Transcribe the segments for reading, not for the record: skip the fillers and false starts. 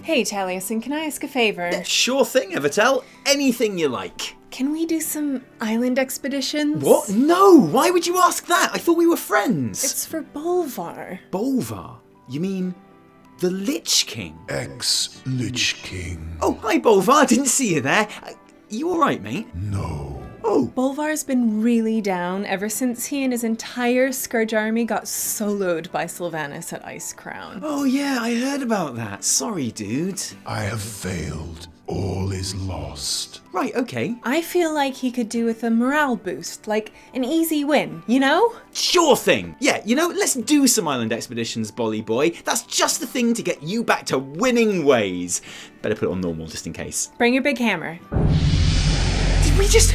Hey Taliesin, can I ask a favor? Sure thing, Evitel. Anything you like. Can we do some island expeditions? What? No! Why would you ask that? I thought we were friends. It's for Bolvar. Bolvar? You mean the Lich King? Ex-Lich King. Oh, hi Bolvar. Didn't see you there. You alright, mate? No. Oh. Bolvar's been really down ever since he and his entire Scourge army got soloed by Sylvanas at Icecrown. Oh yeah, I heard about that. Sorry, dude. I have failed. All is lost. Right, okay. I feel like he could do with a morale boost, like an easy win, you know? Sure thing. Yeah, let's do some island expeditions, Bolly boy. That's just the thing to get you back to winning ways. Better put it on normal just in case. Bring your big hammer. Did we just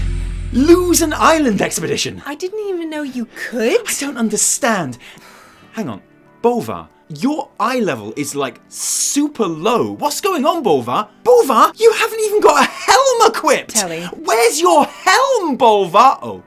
lose an island expedition? I didn't even know you could. I don't understand. Hang on. Bolvar, your eye level is like super low. What's going on, Bolvar? Bolvar, you haven't even got a helm equipped! Telly. Where's your helm, Bolvar? Oh.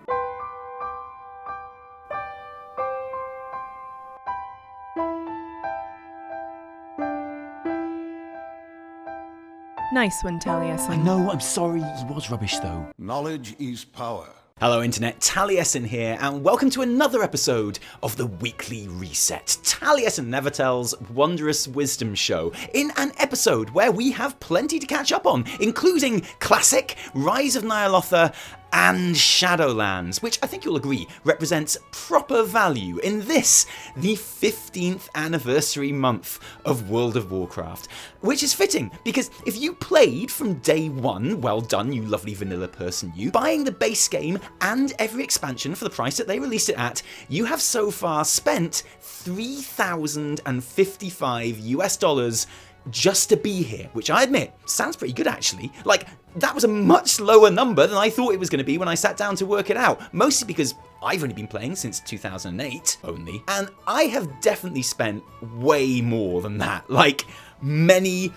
Nice one, Taliesin. I know, I'm sorry, he was rubbish though. Knowledge is power. Hello Internet, Taliesin here, and welcome to another episode of the Weekly Reset, Taliesin and Evitel's Wondrous Wisdomshow, in an episode where we have plenty to catch up on, including Classic, Rise of Nyalotha, and Shadowlands, which I think you'll agree represents proper value in this, the 15th anniversary month of World of Warcraft. Which is fitting, because if you played from day one, well done you lovely vanilla person you, buying the base game and every expansion for the price that they released it at, you have so far spent $3,055 just to be here, which I admit sounds pretty good actually. Like, that was a much lower number than I thought it was going to be when I sat down to work it out, mostly because I've only been playing since 2008 only, and I have definitely spent way more than that, like many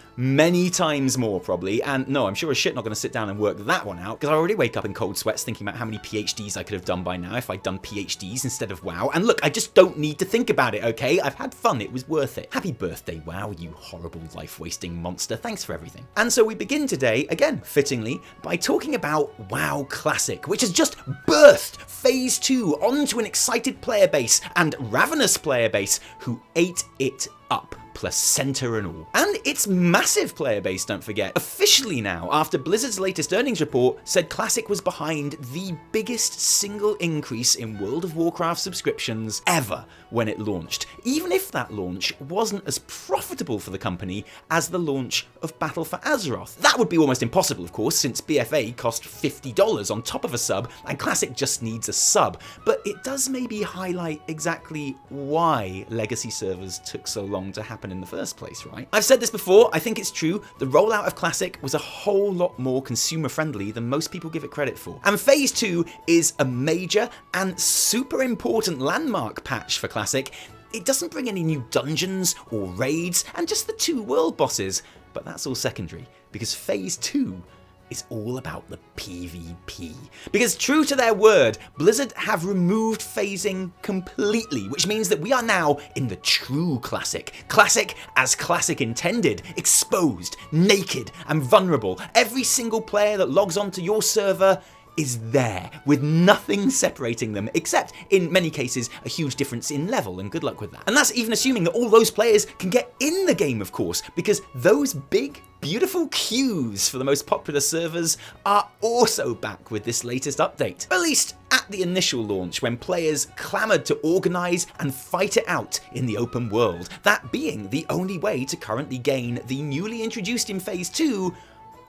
times more probably. And no, I'm sure as shit not going to sit down and work that one out, because I already wake up in cold sweats thinking about how many PhDs I could have done by now if I'd done PhDs instead of WoW. And look, I just don't need to think about it, okay? I've had fun, it was worth it. Happy birthday, WoW, you horrible life-wasting monster. Thanks for everything. And so we begin today, again, fittingly, by talking about WoW Classic, which has just birthed Phase 2 onto an excited player base and ravenous player base who ate it up. Placenta and all. And its massive player base, don't forget. Officially now, after Blizzard's latest earnings report said Classic was behind the biggest single increase in World of Warcraft subscriptions ever when it launched, even if that launch wasn't as profitable for the company as the launch of Battle for Azeroth. That would be almost impossible, of course, since BFA cost $50 on top of a sub, and Classic just needs a sub, but it does maybe highlight exactly why legacy servers took so long to happen in the first place, right? I've said this before, I think it's true, the rollout of Classic was a whole lot more consumer friendly than most people give it credit for. And Phase 2 is a major and super important landmark patch for Classic. It doesn't bring any new dungeons or raids, and just the 2 world bosses, but that's all secondary, because Phase 2 is all about the PvP. Because true to their word, Blizzard have removed phasing completely, which means that we are now in the true Classic. Classic as Classic intended, exposed, naked, and vulnerable. Every single player that logs onto your server is there, with nothing separating them, except, in many cases, a huge difference in level, and good luck with that. And that's even assuming that all those players can get in the game, of course, because those big, beautiful queues for the most popular servers are also back with this latest update. At least at the initial launch, when players clamoured to organise and fight it out in the open world, that being the only way to currently gain the newly introduced in Phase 2,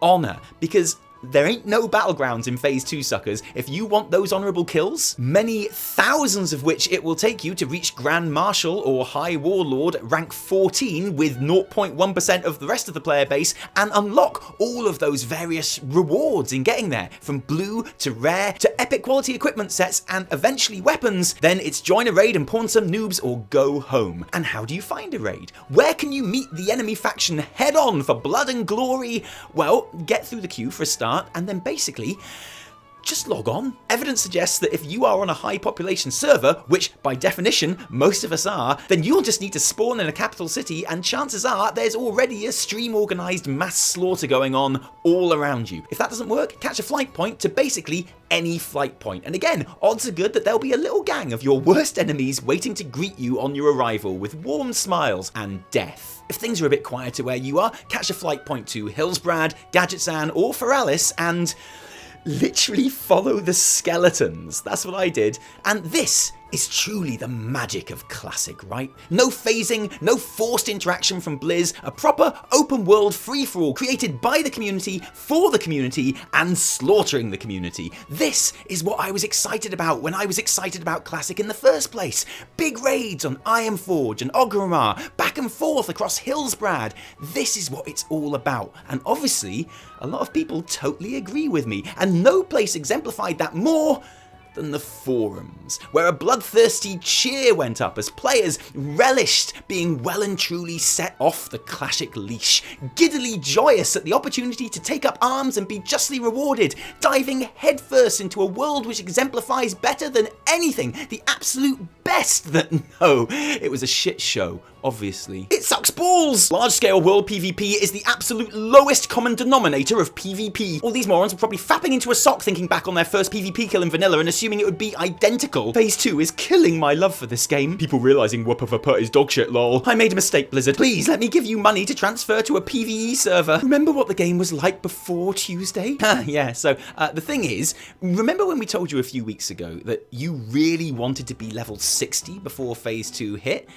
honour, because there ain't no battlegrounds in Phase 2, suckers. If you want those honourable kills, many thousands of which it will take you to reach Grand Marshal or High Warlord rank 14 with 0.1% of the rest of the player base, and unlock all of those various rewards in getting there, from blue to rare to epic quality equipment sets and eventually weapons, then it's join a raid and pawn some noobs or go home. And how do you find a raid? Where can you meet the enemy faction head on for blood and glory? Well, get through the queue for a start, and then basically just log on. Evidence suggests that if you are on a high population server, which by definition most of us are, then you'll just need to spawn in a capital city and chances are there's already a stream organised mass slaughter going on all around you. If that doesn't work, catch a flight point to basically any flight point. And again, odds are good that there'll be a little gang of your worst enemies waiting to greet you on your arrival with warm smiles and death. If things are a bit quieter where you are, catch a flight point to Hillsbrad, Gadgetsan or Feralis and literally follow the skeletons. That's what I did. And this is truly the magic of Classic, right? No phasing, no forced interaction from Blizz, a proper open world free-for-all created by the community, for the community, and slaughtering the community. This is what I was excited about when I was excited about Classic in the first place. Big raids on Ironforge and Orgrimmar, back and forth across Hillsbrad. This is what it's all about. And obviously, a lot of people totally agree with me, and no place exemplified that more than the forums, where a bloodthirsty cheer went up as players relished being well and truly set off the Classic leash, giddily joyous at the opportunity to take up arms and be justly rewarded, diving headfirst into a world which exemplifies better than anything, the absolute best that, no, it was a shit show. Obviously. It sucks balls! Large-scale world PvP is the absolute lowest common denominator of PvP. All these morons were probably fapping into a sock thinking back on their first PvP kill in vanilla and assuming it would be identical. Phase 2 is killing my love for this game. People realising Wuppervaput is dogshit, lol. I made a mistake, Blizzard. Please, let me give you money to transfer to a PvE server. Remember what the game was like before Tuesday? Yeah, so the thing is, remember when we told you a few weeks ago that you really wanted to be level 60 before Phase 2 hit?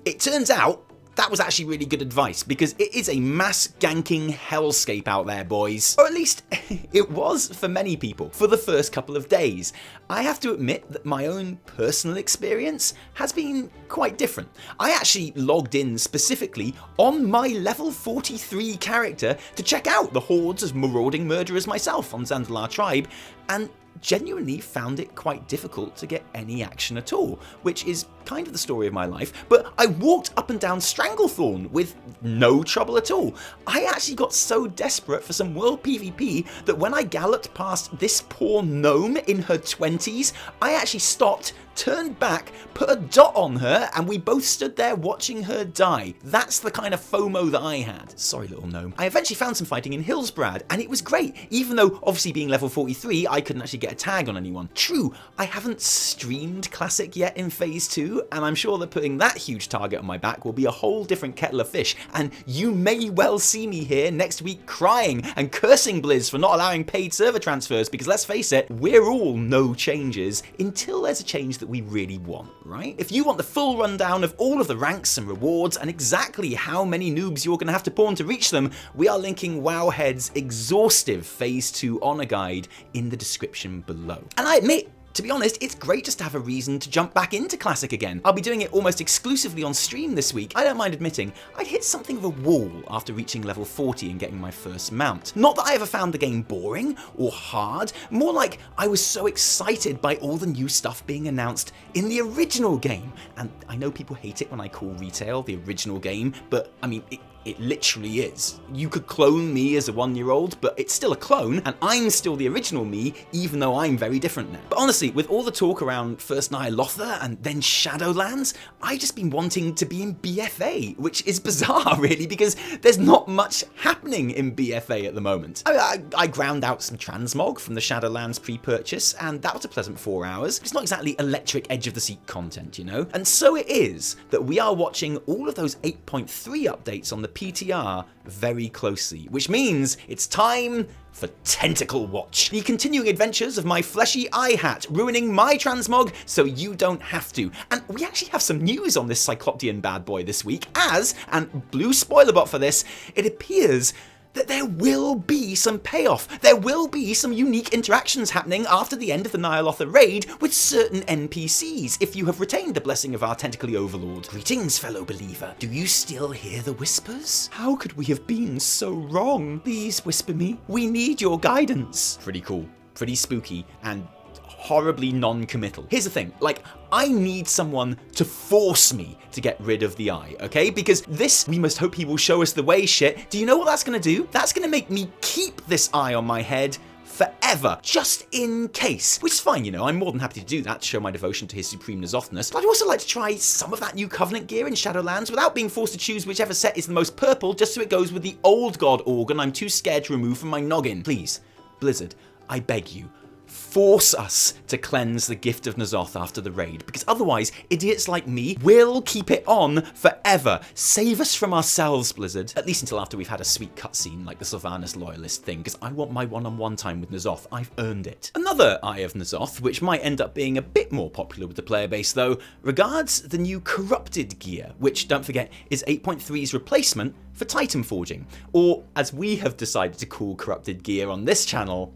It turns out that was actually really good advice because it is a mass ganking hellscape out there, boys. Or at least it was for many people for the first couple of days. I have to admit that my own personal experience has been quite different. I actually logged in specifically on my level 43 character to check out the hordes of marauding murderers myself on Zandalar Tribe, and genuinely found it quite difficult to get any action at all, which is kind of the story of my life, but I walked up and down Stranglethorn with no trouble at all. I actually got so desperate for some world PvP that when I galloped past this poor gnome in her 20s, I actually stopped, turned back, put a dot on her, and we both stood there watching her die. That's the kind of FOMO that I had. Sorry, little gnome. I eventually found some fighting in Hillsbrad, and it was great, even though obviously being level 43, I couldn't actually get a tag on anyone. True, I haven't streamed Classic yet in Phase 2, and I'm sure that putting that huge target on my back will be a whole different kettle of fish, and you may well see me here next week crying and cursing Blizz for not allowing paid server transfers, because let's face it, we're all no changes until there's a change that we really want, right? If you want the full rundown of all of the ranks and rewards and exactly how many noobs you're going to have to pawn to reach them, we are linking Wowhead's exhaustive Phase 2 honor guide in the description below. And I admit, to be honest, it's great just to have a reason to jump back into Classic again. I'll be doing it almost exclusively on stream this week. I don't mind admitting, I'd hit something of a wall after reaching level 40 and getting my first mount. Not that I ever found the game boring or hard, more like I was so excited by all the new stuff being announced in the original game. And I know people hate it when I call retail the original game, but I mean, it literally is. You could clone me as a 1-year-old, but it's still a clone, and I'm still the original me, even though I'm very different now. But honestly, with all the talk around first Nyalotha and then Shadowlands, I've just been wanting to be in BFA, which is bizarre really, because there's not much happening in BFA at the moment. I ground out some transmog from the Shadowlands pre-purchase, and that was a pleasant 4 hours. It's not exactly electric edge of the seat content, you know? And so it is that we are watching all of those 8.3 updates on the PTR very closely, which means it's time for Tentacle Watch. The continuing adventures of my fleshy eye hat, ruining my transmog so you don't have to. And we actually have some news on this Cycloptean bad boy this week, as, and blue spoiler bot for this, it appears that there will be some payoff. There will be some unique interactions happening after the end of the Nyalotha raid with certain NPCs, if you have retained the blessing of our tentacly overlord. Greetings, fellow believer. Do you still hear the whispers? How could we have been so wrong? Please whisper me. We need your guidance. Pretty cool, pretty spooky, and horribly non-committal. Here's the thing, like, I need someone to force me to get rid of the eye, okay? Because this, we must hope he will show us the way shit, do you know what that's gonna do? That's gonna make me keep this eye on my head forever, just in case. Which is fine, you know, I'm more than happy to do that to show my devotion to his supreme N'zothness, but I'd also like to try some of that new Covenant gear in Shadowlands without being forced to choose whichever set is the most purple just so it goes with the old god organ I'm too scared to remove from my noggin. Please, Blizzard, I beg you, force us to cleanse the gift of N'zoth after the raid, because otherwise idiots like me will keep it on forever. Save us from ourselves, Blizzard. At least until after we've had a sweet cutscene like the Sylvanas loyalist thing, because I want my one-on-one time with N'zoth. I've earned it. Another Eye of N'zoth, which might end up being a bit more popular with the player base though, regards the new Corrupted gear, which, don't forget, is 8.3's replacement for Titan Forging, or as we have decided to call Corrupted gear on this channel,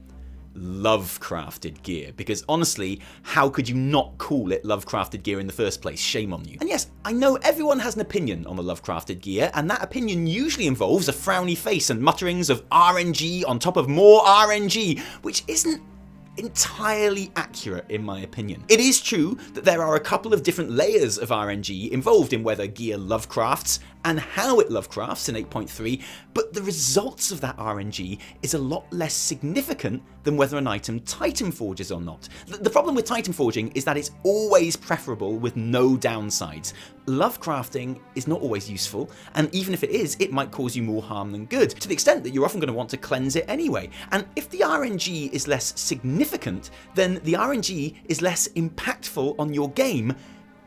Lovecrafted gear, because honestly, how could you not call it Lovecrafted gear in the first place? Shame on you. And yes, I know everyone has an opinion on the Lovecrafted gear, and that opinion usually involves a frowny face and mutterings of RNG on top of more RNG, which isn't entirely accurate in my opinion. It is true that there are a couple of different layers of RNG involved in whether gear Lovecrafts and how it Lovecrafts in 8.3, but the results of that RNG is a lot less significant than whether an item Titan forges or not. The problem with Titan forging is that it's always preferable with no downsides. Lovecrafting is not always useful, and even if it is, it might cause you more harm than good, to the extent that you're often going to want to cleanse it anyway. And if the RNG is less significant, then the RNG is less impactful on your game,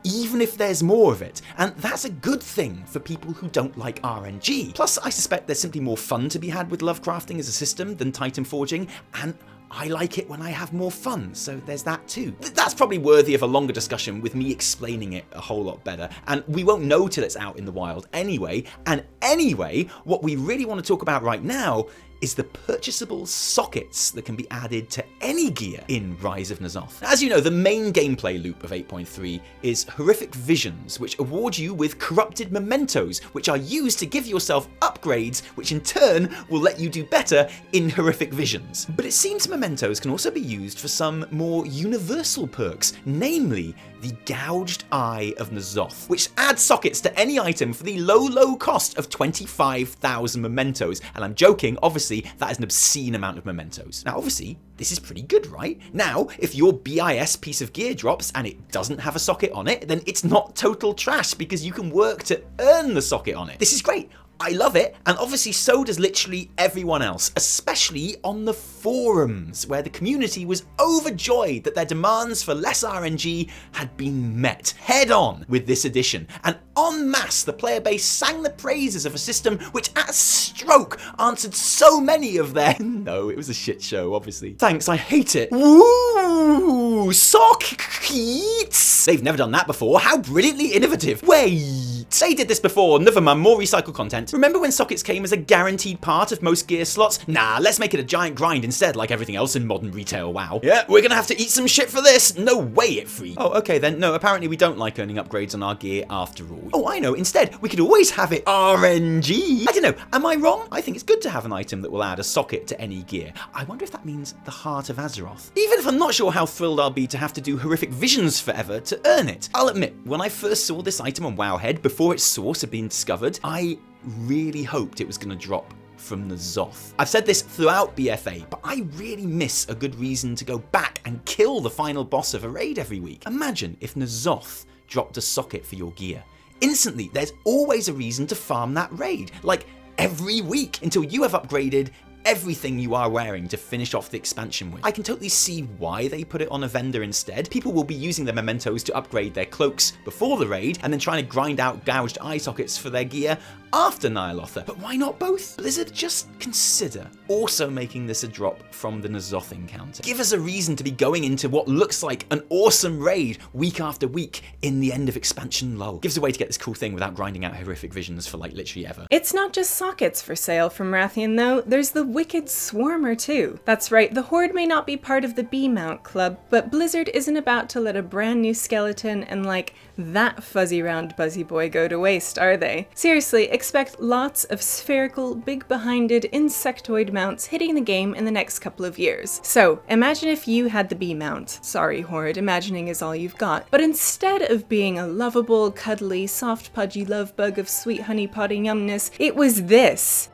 even if there's more of it. And that's a good thing for people who don't like RNG. Plus, I suspect there's simply more fun to be had with Lovecrafting as a system than Titan forging, and I like it when I have more fun, so there's that too. That's probably worthy of a longer discussion with me explaining it a whole lot better, and we won't know till it's out in the wild anyway. And anyway, what we really want to talk about right now is the purchasable sockets that can be added to any gear in Rise of N'zoth. As you know, the main gameplay loop of 8.3 is horrific visions, which award you with corrupted mementos, which are used to give yourself upgrades, which in turn will let you do better in horrific visions. But it seems mementos can also be used for some more universal perks, namely the Gouged Eye of N'zoth, which adds sockets to any item for the low cost of 25,000 mementos. And I'm joking, obviously that is an obscene amount of mementos. Now obviously, this is pretty good, right? Now, if your BIS piece of gear drops and it doesn't have a socket on it, then it's not total trash because you can work to earn the socket on it. This is great. I love it, and obviously so does literally everyone else, especially on the forums, where the community was overjoyed that their demands for less RNG had been met head on with this addition. And en masse, the player base sang the praises of a system which at a stroke answered so many of their no, it was a shit show, obviously. Thanks, I hate it. Woo! Sockets! They've never done that before. How brilliantly innovative. Wait, they did this before. Never mind, more recycled content. Remember when sockets came as a guaranteed part of most gear slots? Nah, let's make it a giant grind instead, like everything else in modern retail WoW. Yeah, we're gonna have to eat some shit for this. No way it free. Oh, okay then. No, apparently we don't like earning upgrades on our gear after all. Oh, I know. Instead, we could always have it RNG. I don't know. Am I wrong? I think it's good to have an item that will add a socket to any gear. I wonder if that means the Heart of Azeroth. Even if I'm not sure how thrilled I'll be to have to do horrific visions forever to earn it. I'll admit, when I first saw this item on Wowhead, before its source had been discovered, I really hoped it was going to drop from N'zoth. I've said this throughout BFA, but I really miss a good reason to go back and kill the final boss of a raid every week. Imagine if N'zoth dropped a socket for your gear. Instantly, there's always a reason to farm that raid, like every week, until you have upgraded everything you are wearing to finish off the expansion with. I can totally see why they put it on a vendor instead. People will be using their mementos to upgrade their cloaks before the raid, and then trying to grind out gouged eye sockets for their gear after Nyalotha. But why not both? Blizzard, just consider also making this a drop from the N'zoth encounter. Give us a reason to be going into what looks like an awesome raid week after week in the end of expansion lull. Gives a way to get this cool thing without grinding out horrific visions for like literally ever. It's not just sockets for sale from Wrathion though, there's the Wicked Swarmer too. That's right, the Horde may not be part of the B-Mount Club, but Blizzard isn't about to let a brand new skeleton and like that fuzzy round buzzy boy go to waste, are they? Seriously, expect lots of spherical, big-behinded insectoid mounts hitting the game in the next couple of years. So, imagine if you had the B-Mount. Sorry, Horde, imagining is all you've got. But instead of being a lovable, cuddly, soft, pudgy love bug of sweet honey potty yumness, it was this.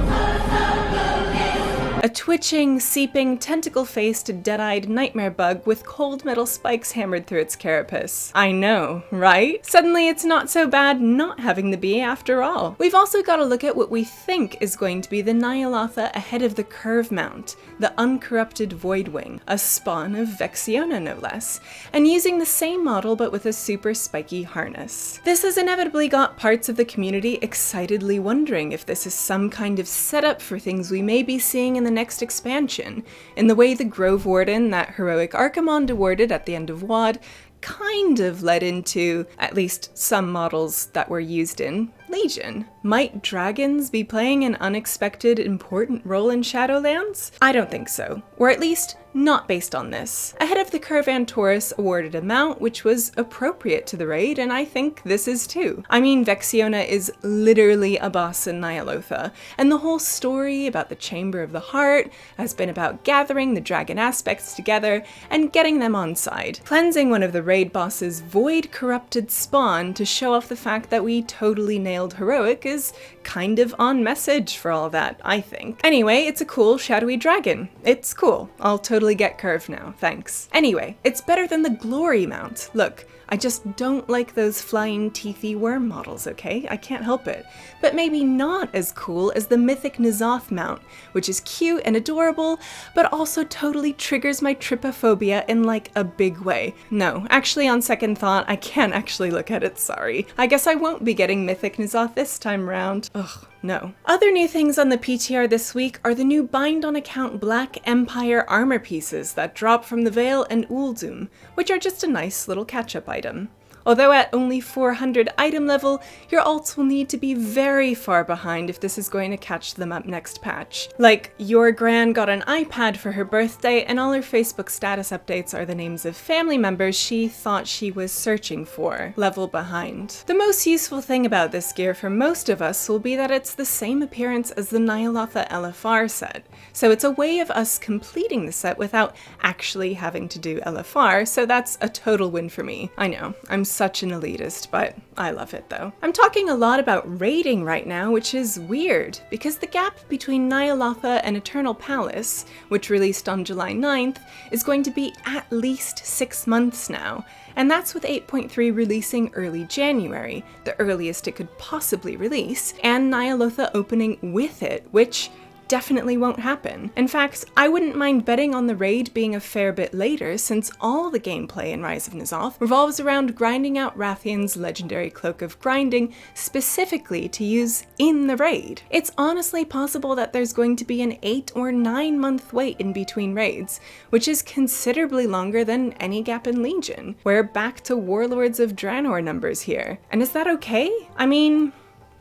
A twitching, seeping, tentacle-faced, dead-eyed nightmare bug with cold metal spikes hammered through its carapace. I know, right? Suddenly it's not so bad not having the bee after all. We've also got to look at what we think is going to be the Nyalotha ahead of the curve mount, the uncorrupted Voidwing, a spawn of Vex'iona no less, and using the same model but with a super spiky harness. This has inevitably got parts of the community excitedly wondering if this is some kind of setup for things we may be seeing in the next expansion, in the way the Grove Warden that heroic Archimonde awarded at the end of WoD kind of led into at least some models that were used in Legion. Might dragons be playing an unexpected important role in Shadowlands? I don't think so, or at least not based on this. Ahead of the Caravan Taurus awarded a mount which was appropriate to the raid, and I think this is too. I mean, Vex'iona is literally a boss in Nyalotha, and the whole story about the Chamber of the Heart has been about gathering the dragon aspects together and getting them on side. Cleansing one of the raid boss's void-corrupted spawn to show off the fact that we totally nailed heroic is kind of on message for all that, I think. Anyway, it's a cool shadowy dragon. It's cool. I'll totally get curved now, thanks. Anyway, it's better than the glory mount. Look, I just don't like those flying teethy worm models, okay? I can't help it. But maybe not as cool as the mythic N'zoth mount, which is cute and adorable, but also totally triggers my trypophobia in like a big way. No, actually on second thought, I can't actually look at it, sorry. I guess I won't be getting mythic N'zoth this time around. Ugh. No. Other new things on the PTR this week are the new Bind on Account Black Empire armor pieces that drop from the Veil and Uldum, which are just a nice little catch-up item. Although at only 400 item level, your alts will need to be very far behind if this is going to catch them up next patch. Like, your Gran got an iPad for her birthday and all her Facebook status updates are the names of family members she thought she was searching for, level behind. The most useful thing about this gear for most of us will be that it's the same appearance as the Nyalotha LFR set, so it's a way of us completing the set without actually having to do LFR, so that's a total win for me. I know, I'm such an elitist, but I love it though. I'm talking a lot about raiding right now, which is weird, because the gap between Nyalotha and Eternal Palace, which released on July 9th, is going to be at least 6 months now, and that's with 8.3 releasing early January, the earliest it could possibly release, and Nyalotha opening with it, which definitely won't happen. In fact, I wouldn't mind betting on the raid being a fair bit later, since all the gameplay in Rise of N'zoth revolves around grinding out Wrathion's legendary Cloak of Grinding specifically to use in the raid. It's honestly possible that there's going to be an 8 or 9 month wait in between raids, which is considerably longer than any gap in Legion. We're back to Warlords of Draenor numbers here. And is that okay? I mean,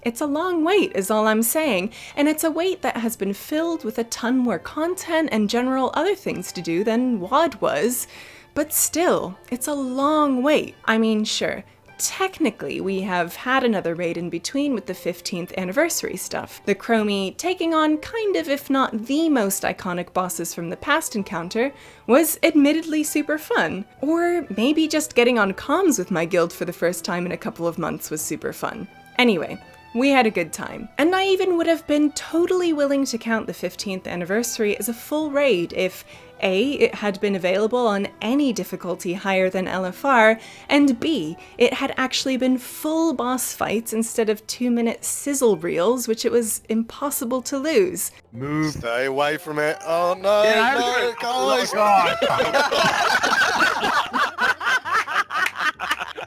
it's a long wait is all I'm saying, and it's a wait that has been filled with a ton more content and general other things to do than WoD was, but still, it's a long wait. I mean, sure, technically we have had another raid in between with the 15th anniversary stuff, the Chromie taking on kind of, if not the most iconic bosses from the past encounter, was admittedly super fun. Or maybe just getting on comms with my guild for the first time in a couple of months was super fun. Anyway, we had a good time. And I even would have been totally willing to count the 15th anniversary as a full raid if A, it had been available on any difficulty higher than LFR, and B, it had actually been full boss fights instead of 2-minute sizzle reels, which it was impossible to lose. Move. Stay away from it. Oh no, Yeah, no, guys.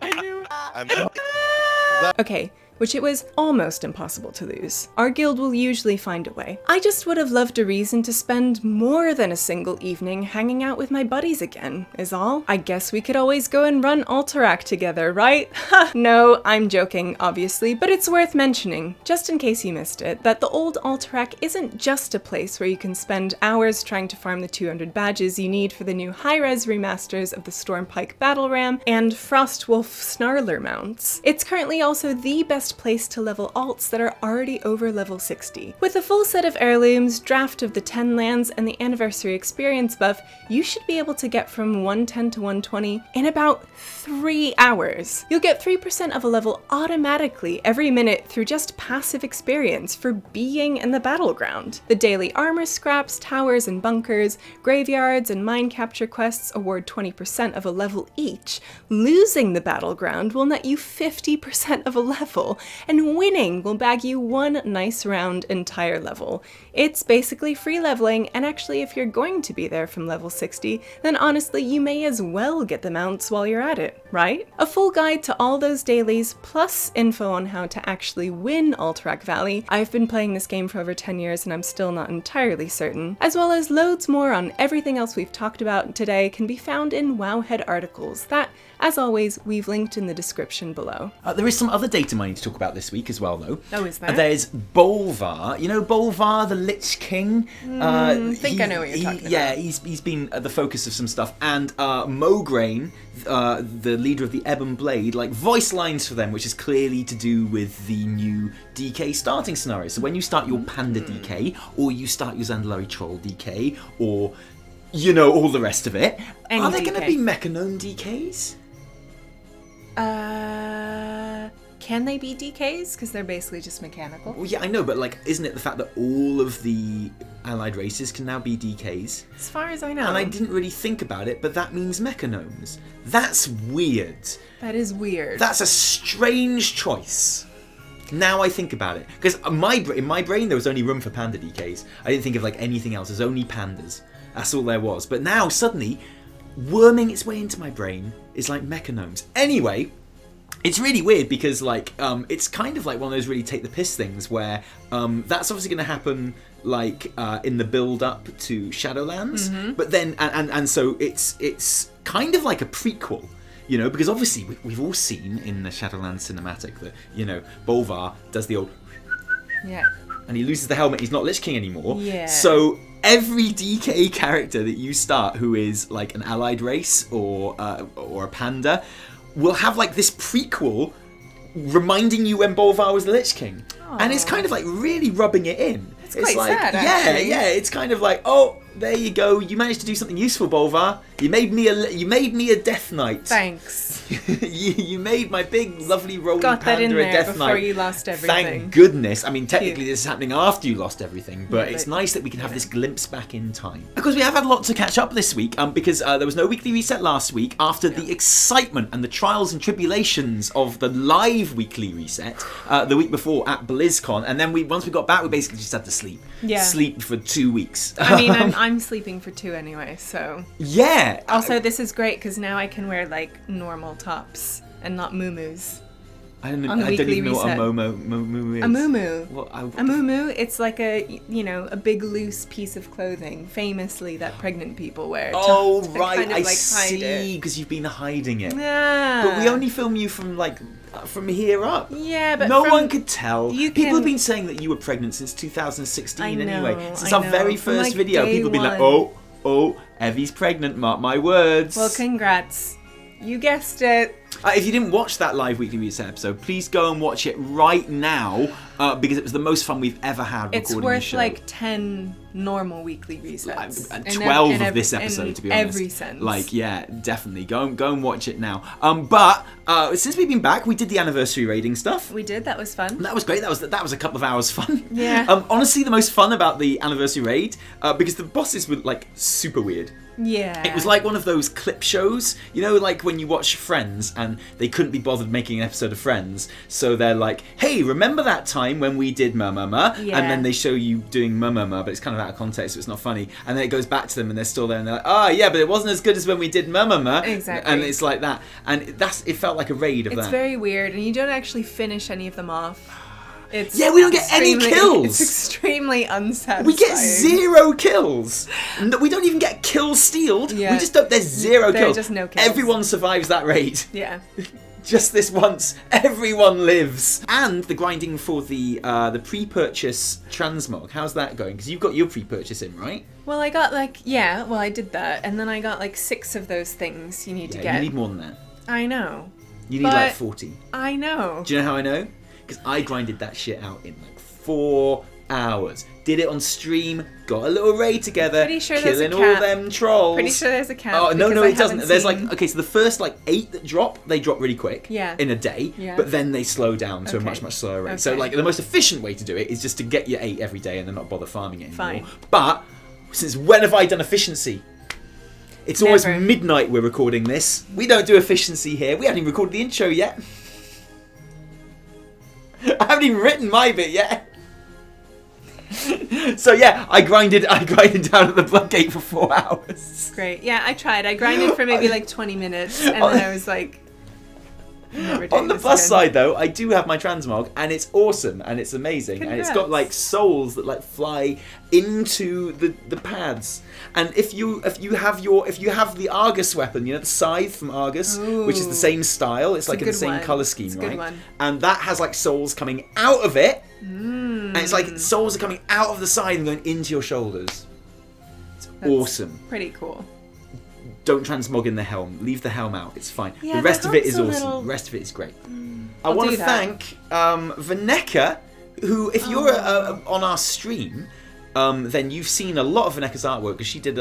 I knew. And Okay, which it was almost impossible to lose. Our guild will usually find a way. I just would have loved a reason to spend more than a single evening hanging out with my buddies again, is all. I guess we could always go and run Alterac together, right? Ha! No, I'm joking, obviously, but it's worth mentioning, just in case you missed it, that the old Alterac isn't just a place where you can spend hours trying to farm the 200 badges you need for the new high-res remasters of the Stormpike Battle Ram and Frostwolf Snarler mounts. It's currently also the best best place to level alts that are already over level 60. With a full set of heirlooms, draft of the 10 lands, and the anniversary experience buff, you should be able to get from 110 to 120 in about 3 hours. You'll get 3% of a level automatically every minute through just passive experience for being in the battleground. The daily armor scraps, towers and bunkers, graveyards, and mine capture quests award 20% of a level each. Losing the battleground will net you 50% of a level, and winning will bag you one nice round entire level. It's basically free leveling, and actually if you're going to be there from level 60, then honestly you may as well get the mounts while you're at it, right? A full guide to all those dailies, plus info on how to actually win Alterac Valley. I've been playing this game for over 10 years and I'm still not entirely certain, as well as loads more on everything else we've talked about today can be found in Wowhead Articles that, as always, we've linked in the description below. There is some other data mining to talk about this week as well, though. Oh, is there? There's Bolvar. You know Bolvar, the Lich King? I think I know what you're talking about. Yeah, he's been the focus of some stuff. And Mograine, the leader of the Ebon Blade, like voice lines for them, which is clearly to do with the new DK starting scenario. So when you start your Panda DK, or you start your Zandalari Troll DK, or you know, all the rest of it, are there going to be Mechanome DKs? Can they be DKs? Because they're basically just mechanical. Well, yeah, I know, but like, isn't it the fact that all of the allied races can now be DKs? As far as I know. And I didn't really think about it, but that means Mechanomes. That's weird. That is weird. That's a strange choice. Now I think about it. Because in my brain, there was only room for Panda DKs. I didn't think of like anything else. There's only Pandas. That's all there was. But now, suddenly, worming its way into my brain is like Mechanomes. Anyway, it's really weird because like it's kind of like one of those really take the piss things where that's obviously going to happen like in the build up to Shadowlands, but then and so it's kind of like a prequel, you know, because obviously we've all seen in the Shadowlands cinematic that, you know, Bolvar does the old and he loses the helmet. He's not Lich King anymore. Yeah. So every DK character that you start who is like an allied race or a panda will have like this prequel reminding you when Bolvar was the Lich King. Aww. And it's kind of like really rubbing it in. It's quite like, sad, actually. Yeah, it's kind of like, oh, there you go. You managed to do something useful, Bolvar. You made me a Death Knight. Thanks. you made my big, lovely rolling Got that panda in a there Death before Knight. you lost everything. Thank goodness. I mean, technically Cute. this is happening after you lost everything, but it's nice that we can have this glimpse back in time. Because we have had a lot to catch up this week, because there was no weekly reset last week after the excitement and the trials and tribulations of the live weekly reset the week before at BlizzCon, and then once we got back, we basically just had to sleep. Yeah. Sleep for 2 weeks. I mean, I'm sleeping for 2 anyway, so. Yeah. Also, this is great because now I can wear like normal tops and not muumuus. I don't on the even weekly know what a reset. muumuu is. A muumuu. Well, A muumuu, it's like a, you know, a big loose piece of clothing, famously that pregnant people wear. Oh, to right, kind of, I like, hide see, it. because you've been hiding it. Yeah. But we only film you from, like, from here up. Yeah, but no from- one could tell. you People can- have been saying that you were pregnant since 2016 I know, anyway. Since I our know. very From, first like, video, day people have been like, one. oh, Evie's pregnant, mark my words. Well, congrats. You guessed it. If you didn't watch that live weekly reset episode, please go and watch it right now because it was the most fun we've ever had recording It's this worth show. like 10 normal weekly resets. And In 12 in of this episode, to be honest. every sense. Like, yeah, definitely. Go and watch it now. But since we've been back, we did the anniversary raiding stuff. We did, that was fun. That was great. That was a couple of hours fun. Yeah. Honestly, the most fun about the anniversary raid, because the bosses were like super weird. Yeah. It was like one of those clip shows, you know, like when you watch Friends and they couldn't be bothered making an episode of Friends, so they're like, hey, remember that time when we did ma ma ma? Yeah. And then they show you doing ma ma ma, but it's kind of out of context, so it's not funny. And then it goes back to them and they're still there and they're like, oh yeah, but it wasn't as good as when we did ma ma ma. Exactly. And it's like that. And it felt like a raid of that. It's very weird, and you don't actually finish any of them off. It's Yeah, we don't get any kills. It's extremely unsatisfying. We get 0 kills. No, we don't even get kills stealed. Yeah. We just don't. There's 0 There are kills. just no kills. Everyone survives that raid. Yeah. Just this once, everyone lives. And the grinding for the pre-purchase transmog. How's that going? Because you've got your pre-purchase in, right? Well, I got I did that, and then I got like 6 of those things you need to get. You need more than that. I know. You need But- like 40. I know. Do you know how I know? because I grinded that shit out in like 4 hours. Did it on stream, got a little raid together, Pretty sure there's a killing all cap. them trolls. Pretty sure there's a cap. Oh, no, because I it doesn't. haven't There's like, seen- okay, so the first like 8 that drop, they drop really quick Yeah. in a day, Yeah. but then they slow down to a Okay. much, much slower rate. So Okay. like the most efficient way to do it is just to get your 8 every day and then not bother farming it anymore. Fine. But since when have I done efficiency? It's almost Never. midnight we're recording this. We don't do efficiency here. We haven't even recorded the intro yet. I haven't even written my bit yet. So yeah, I grinded down at the Bloodgate for 4 hours. Great. Yeah, I tried. I grinded for maybe like 20 minutes, and then I was like, I'm never doing On the this plus again. side though, I do have my transmog and it's awesome and it's amazing and it's got Congrats. like souls that like fly into the pads. And if you have the Argus weapon, you know, the scythe from Argus, which is the Ooh. same style, it's like a in the good same one. color scheme, It's a right? good one. And that has like souls coming out of it. And it's like souls are coming out of the side and going into your shoulders. It's awesome. Pretty cool. Don't transmog in the helm. Leave the helm out. It's fine. Yeah, the rest the of it is helm's a awesome. little- The rest of it is great. I I'll want do to that. thank Vennecca, who, if you're on our stream, then you've seen a lot of Vennecca's artwork because she did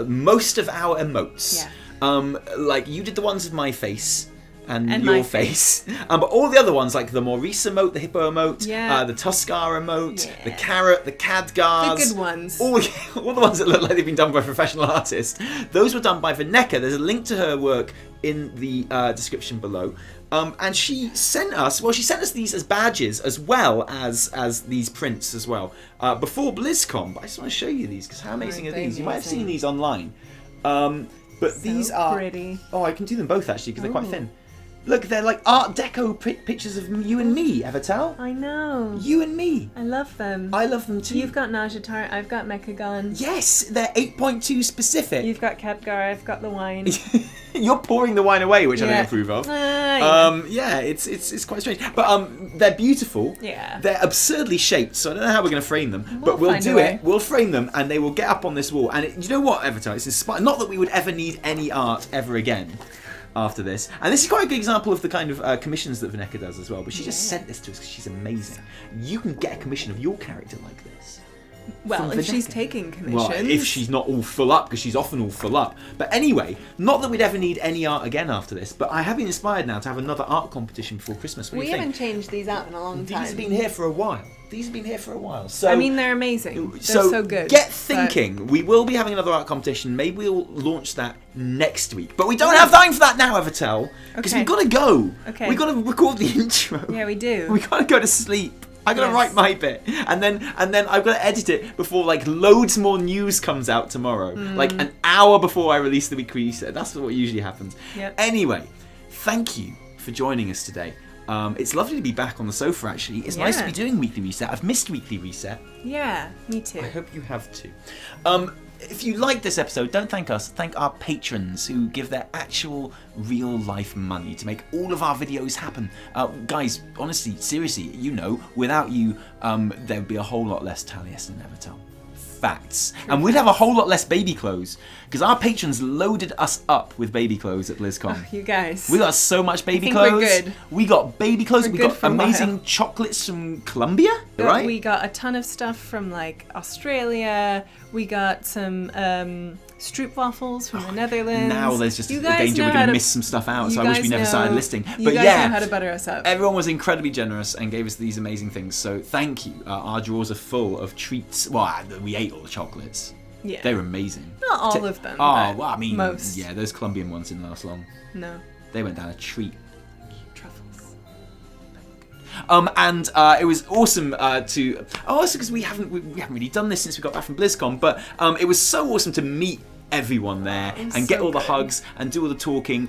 most of our emotes. Yeah. Like you did the ones with my face. And my your face. But all the other ones, like the Maurice emote, the Hippo emote, Yeah. the Tuskar emote, Yeah. the Carrot, the Khadgars. The good ones. All the ones that look like they've been done by a professional artist. Those were done by Vennecca. There's a link to her work in the description below. And she sent us these as badges as well as these prints as well. Before BlizzCon, but I just want to show you these because how amazing are Aren't they these? You might have seen amazing? these online. But these are pretty. Oh, I can do them both actually because they're quite thin. Look, they're like Art Deco pictures of you and me, Evitel. I know. You and me. I love them. I love them too. You've got Najatar, I've got Mechagon. Yes, they're 8.2 specific. You've got Khadgar, I've got the wine. You're pouring the wine away, which I don't Yeah. approve of. Yeah. Yeah, it's quite strange. But they're beautiful. Yeah. They're absurdly shaped, so I don't know how we're going to frame them. But we'll find do a it. way. We'll frame them, and they will get up on this wall. And you know what, Evitel? It's inspired. Not that we would ever need any art ever again after this. And this is quite a good example of the kind of commissions that Vennecca does as well. But she just sent this to us because she's amazing. You can get a commission of your character like this. Well, from if she's Vennecca. taking commissions. Well, if she's not all full up, because she's often all full up. But anyway, not that we'd ever need any art again after this, but I have been inspired now to have another art competition before Christmas. What do We you haven't think? changed these out in a long These time. have been here for a while. So I mean, they're amazing. They're so good. Get but- thinking. We will be having another art competition. Maybe we'll launch that next week. But we don't have time for that now, Evitel. Because Okay. we've got to go. Okay. We've got to record the intro. Yeah, we do. We got to go to sleep. I gotta Yes. write my bit, and then I've got to edit it before like loads more news comes out tomorrow, like an hour before I release the weekly reset. That's what usually happens. Yep. Anyway, thank you for joining us today. It's lovely to be back on the sofa. Actually, it's nice to Yeah. be doing weekly reset. I've missed weekly reset. Yeah, me too. I hope you have too. If you like this episode, don't thank us. Thank our patrons who give their actual real life money to make all of our videos happen. Guys, honestly, seriously, you know, without you, there would be a whole lot less Taliesin and Evitel. Facts. And we'd have a whole lot less baby clothes because our patrons loaded us up with baby clothes at BlizzCon. You guys. We got so much baby think clothes. we're good. We got baby clothes. We're We good got for a while. amazing chocolates from Colombia, right? We got a ton of stuff from like Australia. We got some stroopwafels from the Netherlands. Now there's just You a guys danger know we're how going to to- miss some stuff out, you so I wish we guys never started know- listing. You But guys yeah, know how to butter us up. everyone was incredibly generous and gave us these amazing things, so thank you. Our drawers are full of treats. Well, we ate all the chocolates. Yeah. They were amazing. Not all of them. Oh, but well, I mean, most. yeah, those Colombian ones didn't last long. No. They went down a treat. Truffles. And it was awesome to also because we haven't really done this since we got back from BlizzCon, but it was so awesome to meet everyone there was and get so all the good. hugs and do all the talking.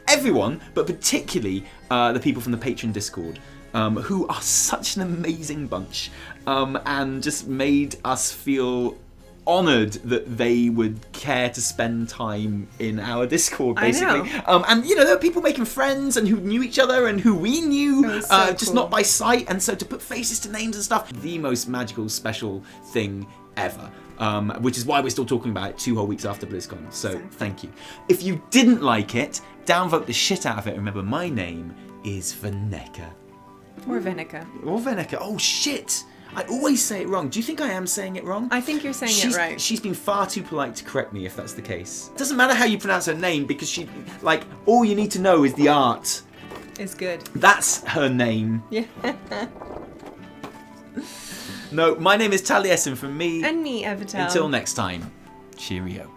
Everyone, but particularly the people from the Patreon Discord, who are such an amazing bunch, and just made us feel honoured that they would care to spend time in our Discord, I basically. know. And you know, there were people making friends and who knew each other and who we knew, It was so just cool. not by sight. And so to put faces to names and stuff, the most magical, special thing ever. Which is why we're still talking about it 2 whole weeks after BlizzCon. So thank you. If you didn't like it, downvote the shit out of it. Remember, my name is Vennecca. Or Vennecca. Or Vennecca. Oh, shit. I always say it wrong. Do you think I am saying it wrong? I think you're saying it right. She's been far too polite to correct me if that's the case. It doesn't matter how you pronounce her name because she, like, all you need to know is the art. Is good. That's her name. Yeah. No, my name is Taliesin from me. And me, Evitel. Until next time, cheerio.